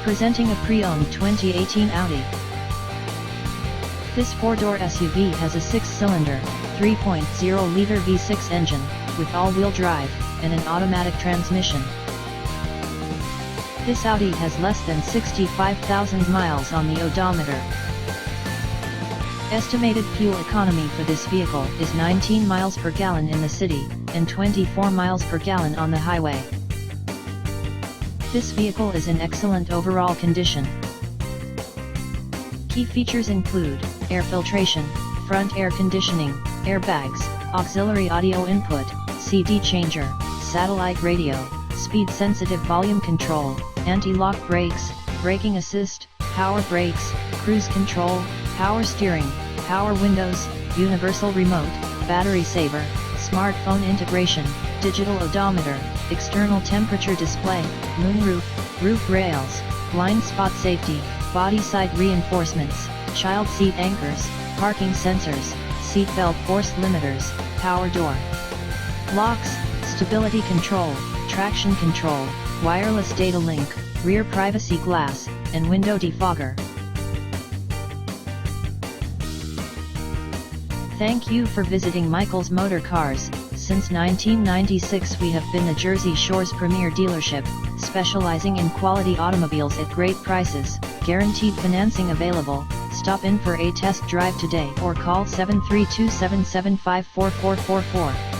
Presenting a pre-owned 2018 Audi. This 4-door SUV has a 6-cylinder, 3.0-liter V6 engine, with all-wheel drive, and an automatic transmission. This Audi has less than 65,000 miles on the odometer. Estimated fuel economy for this vehicle is 19 miles per gallon in the city, and 24 miles per gallon on the highway. This vehicle is in excellent overall condition. Key features include air filtration, front air conditioning, airbags, auxiliary audio input, CD changer, satellite radio, speed-sensitive volume control, anti-lock brakes, braking assist, power brakes, cruise control, power steering, power windows, universal remote, battery saver, smartphone integration, digital odometer, external temperature display, moonroof, roof rails, blind spot safety, body side reinforcements, child seat anchors, parking sensors, seat belt force limiters, power door locks, stability control, traction control, wireless data link, rear privacy glass, and window defogger. Thank you for visiting Michael's Motorcars. Since 1996 we have been the Jersey Shore's premier dealership, specializing in quality automobiles at great prices, guaranteed financing available. Stop in for a test drive today or call 732-775-4444.